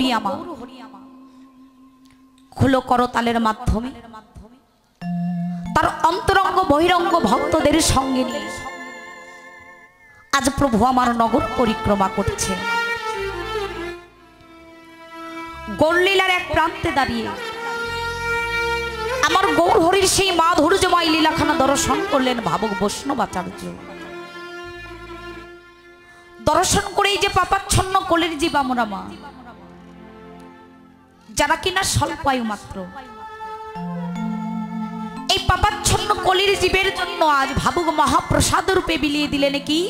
হরিয়ামা খুলো করতালের মাধ্যমে তার অন্তরঙ্গ বহিরঙ্গ ভক্তদের সঙ্গে নিয়ে আজ প্রভু আমার নগর পরিক্রমা করছে। গৌরলীলার এক প্রান্তে দাঁড়িয়ে আমার গৌর হরির সেই মাধুর্যময় লীলাখানা দর্শন করলেন ভাবক বৈষ্ণবাচার্য। দর্শন করেই যে পাপাচ্ছন্ন কোলের জীব আমরা মা, যারা কিনা স্বল্প আয়ু মাত্র, এই পাপাচ্ছন্ন কোলের জীবের জন্য আজ ভাবুক মহাপ্রসাদ রূপে বিলিয়ে দিলেন কি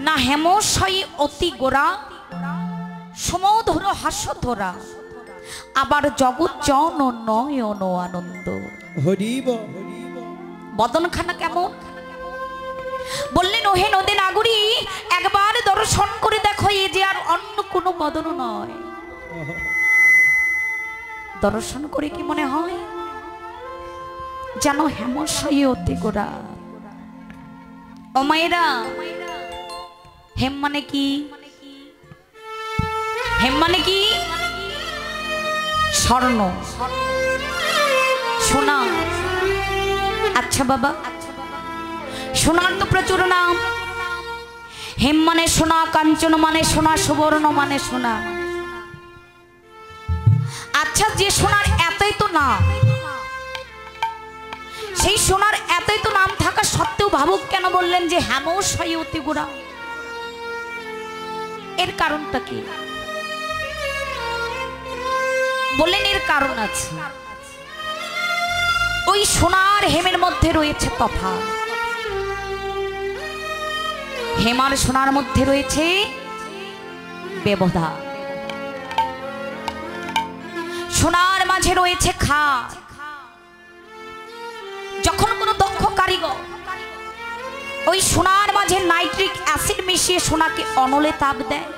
না হেমশয়ী অতি গোরা সমধুর হাস্যধরা আবার জগৎ জন নয়ন আনন্দ। বদনখানা কেমন বললেন, ওহে নদী নাগরী একবার দর্শন করে দেখো, এ যে আর অন্য কোনো বদন নয়। দর্শন করে কি মনে হয় যেন হেমশয়ী অতি গোরা। ও মায়েরা, হেম মানে কি? হেম মানে কি? স্বর্ণ, সোনা। আচ্ছা বাবা, সোনার তো প্রচুর নাম। হেম মানে সোনা, কাঞ্চন মানে সোনা, সুবর্ণ মানে সোনা। আচ্ছা, যে সোনার এতই তো নাম, সেই সোনার এতই তো নাম থাকা সত্ত্বেও ভাবুক কেন বললেন যে হেমশয়ী অতি গোরা? এর কারণটা কি? বললেন এর কারণ আছে। ওই সোনার হেমের মধ্যে রয়েছে তফাৎ। হেমার সোনার মধ্যে রয়েছে ব্যবধান। সোনার মাঝে রয়েছে খাদ। যখন কোনো দক্ষ কারিগর ওই সোনার মাঝে নাইট্রিক অ্যাসিড মিশিয়ে সোনাকে অনলে তাপ দেয়,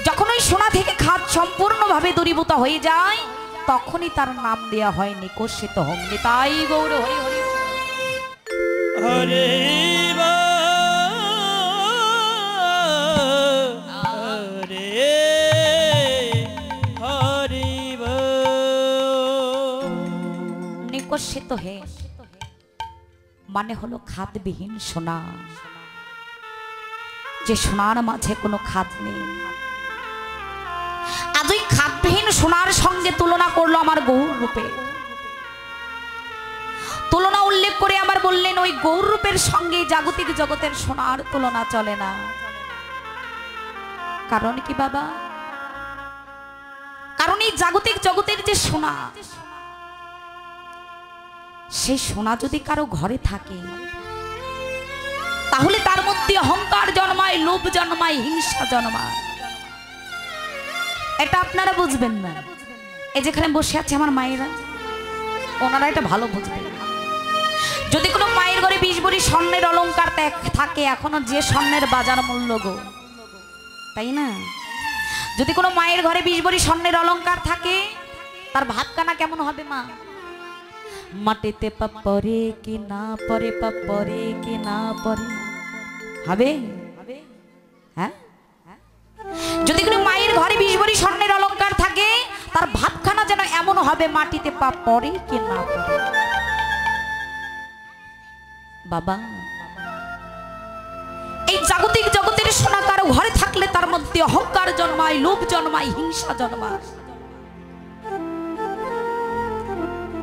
যখন ওই সোনা থেকে খাদ সম্পূর্ণভাবে দূরীভূত হয়ে যায়, তখনই তার নাম দেয়া হয় নিকষিত হোম। নিতাই গৌর হরি হরি হরে নিকষিত হে মানে হলো খাদবিহীন সোনা, যে সোনার মাঝে কোনো খাদ নেই। আজ ওই খাদবিহীন সোনার সঙ্গে তুলনা করলো আমার গৌর রূপে। তুলনা উল্লেখ করে আবার বললেন ওই গৌর রূপের সঙ্গে জাগতিক জগতের সোনার তুলনা চলে না। কারণ কি বাবা? কারণ এই জাগতিক জগতের যে সোনা, সেই সোনা যদি কারো ঘরে থাকে তাহলে তার মধ্যে অহংকার জন্মায়, লোভ জন্মায়, হিংসা জন্মায়। এটা আপনারা বুঝবেন না। এই যেখানে বসে আছে আমার মায়েরা, ওনারা এটা ভালো বুঝবেন। যদি কোনো মায়ের ঘরে 20 ভরি স্বর্ণের অলংকার থাকে, এখনো যে স্বর্ণের বাজার মূল্য গো, তাই না? যদি কোনো মায়ের ঘরে 20 ভরি স্বর্ণের অলংকার থাকে, তার ভাতখানা কেমন হবে মা? মাটিতে পাপ পরে কি না পরে, পাপ পরে কি না পরে হবে? হ্যাঁ, যদি কোনো মায়ের ঘরে 20 ভরি স্বর্ণের অলংকার থাকে, তার ভাতখানা যেন এমন হবে মাটিতে পাপ পরে কি না পরে। বাবা, এই জাগতিক জগতের সোনা কারো ঘরে থাকলে তার মধ্যে অহংকার জন্মায়, লোভ জন্মায়, হিংসা জন্মায়।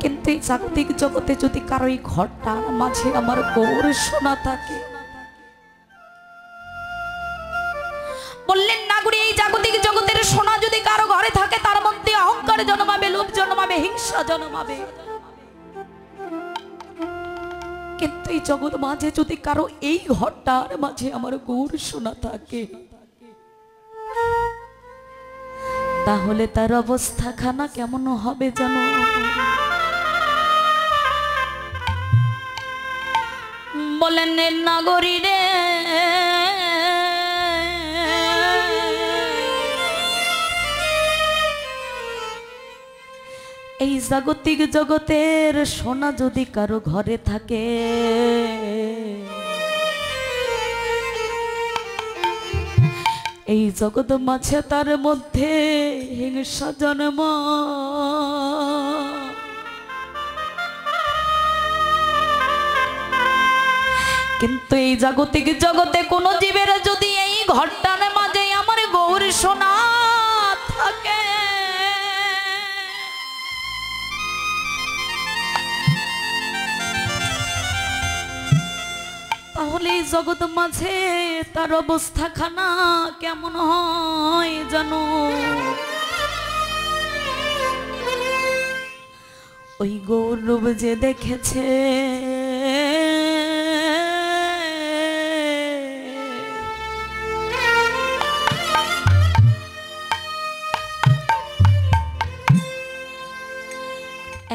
কিন্তু এই জাগতিক জগতে যদি কারো এই ঘরটার মাঝে আমার গৌর সোনা থাকে, বললেন নাগরী, এই জাগতিক জগতের সোনা যদি কারো ঘরে থাকে, তার মধ্যে অহংকার জন্মাবে, লোভ জন্মাবে, হিংসা জন্মাবে। কিন্তু এই জগৎ মাঝে যদি কারো এই ঘরটার মাঝে আমার গৌর সোনা থাকে, তাহলে তার অবস্থা খানা কেমন হবে জানো? বলেন নাগরী রে, এই জাগতিক জগতের সোনা যদি কারো ঘরে থাকে, এই জগৎ মাঝে তার মধ্যে হিংসা জন্ম, কিন্তু এই জাগতিক জগতে কোন জীবের যদি এই ঘরটার মাঝে আমার গৌর সোনা থাকে, তাহলে এই জগৎ মাঝে তার অবস্থা খানা কেমন হয় জানো? ওই গৌরব যে দেখেছে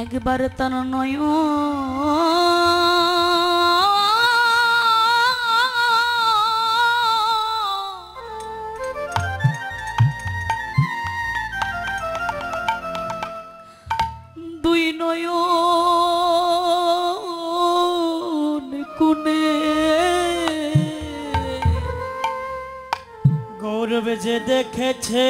একবার তার নয় দুই নয়ন কোণে গৌরব যে দেখেছে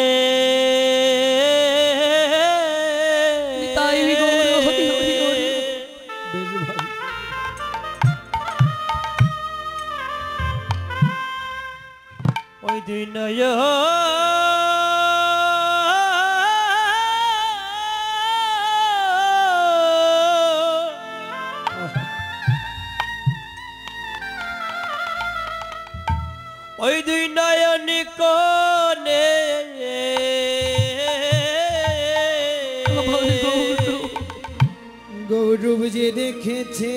ওই দুই নয়ন ওই দুই নয়ন কোণে গৌরব যে দেখেছে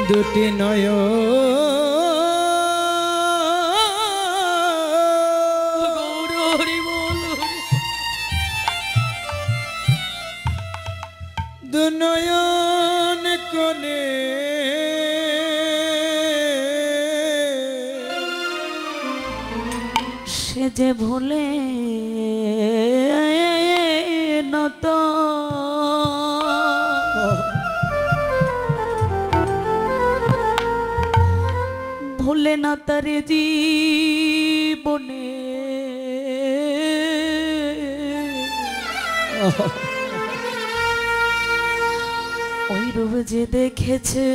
দুটি নয়ন কোণে সে যে ভুলে না তো ভুলে না তার জীবনে ওই রূপ যে দেখেছে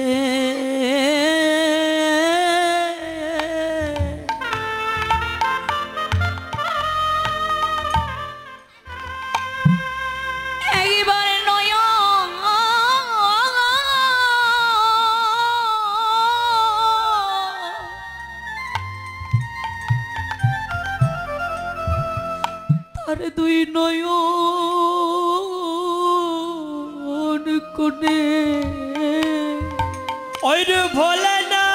একবার নয়ন তার দুই নয়ন কোণে ওই রে ভোলে না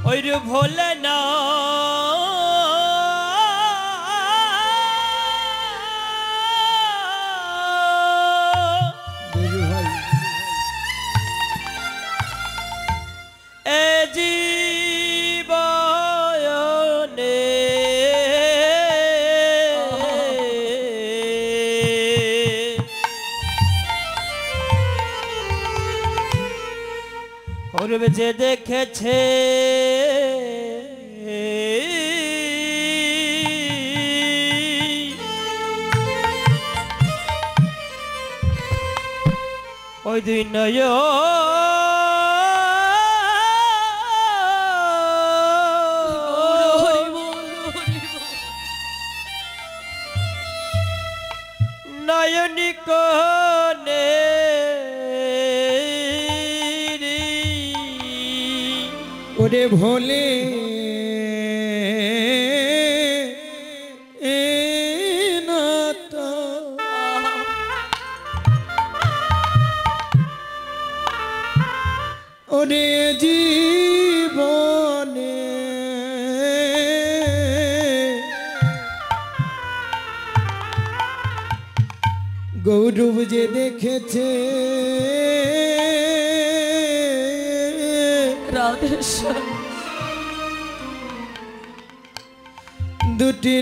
ওই রে ভোলে না এ জীবনে গৌরব যে দেখেছে ওই দুই নয়নি কোণে ওরে ভোলে ওরে জীবনে গৌরব যে দেখেছে দুটি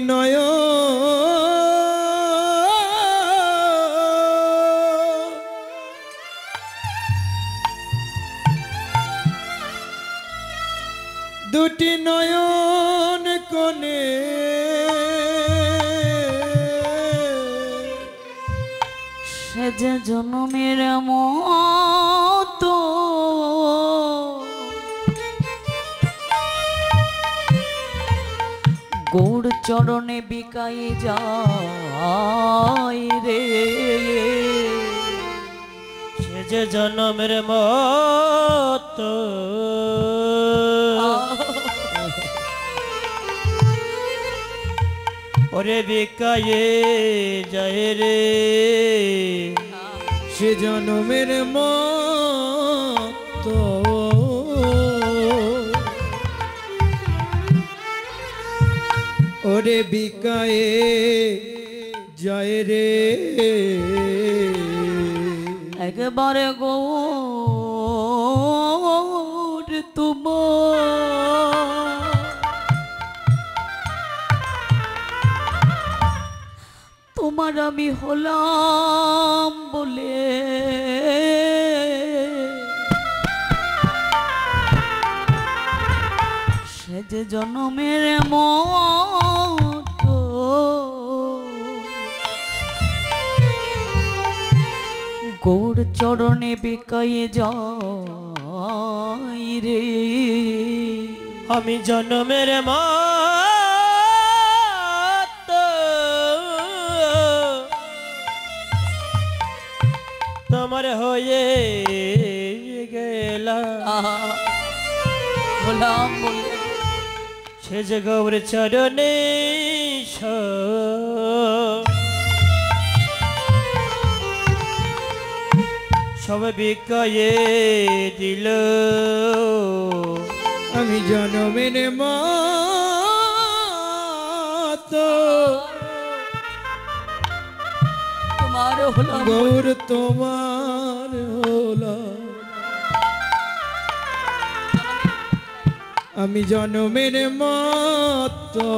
নয়ন কোণে সে যে জনমের মতো গৌর চরণে বিকাই যায় রে, সে যে জনমের মতো ওরে বিকায়ে যায় রে, সে জনমের মতো ওরে বিকায়ে যায় রে। একবারে গৌর তোমার আমি হলাম বলে সে যে জনমের মতো গৌর চরণে বিকায়ে যাই রে, আমি জনমের মতো তোমার হয়ে গেলাম, হলাম বলে সে যে গৌর চরণে সব বিকায়ে দিল, আমি জনমের মতো তোমার হলাম গৌর তোমার হলাম, আমি জনমের মতো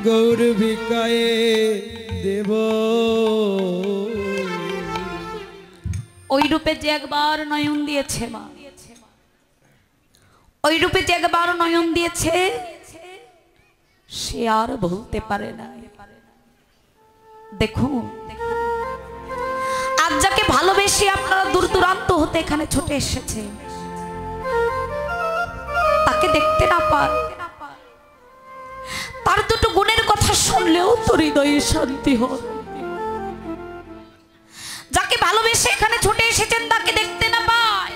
গৌর ভিকায়ে দেব। ওই রূপে যে একবার নয়ন দিয়েছে মা, ওই রূপে যে একবার নয়ন দিয়েছে সে আর ভুলতে পারে না। দেখুন আজ যাকে ভালোবেসে আপনারা দূর দূরান্ত হতে এখানে ছুটে এসেছে, তাকে দেখতে না পান, তার দুটো গুণের কথা শুনলেও তো হৃদয়ে শান্তি হয়। যাকে ভালোবেসে এখানে ছুটে এসেছেন তাকে দেখতে না পায়,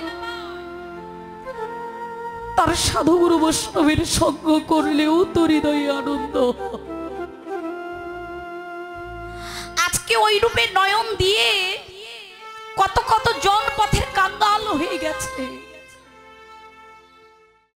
তার সাধু গুরু বৈষ্ণবের সঙ্গ করলেও তো হৃদয়ে আনন্দ। আজকে ওই রূপে নয়ন দিয়ে কত কত জন পথের কাঙ্গাল হয়ে গেছে।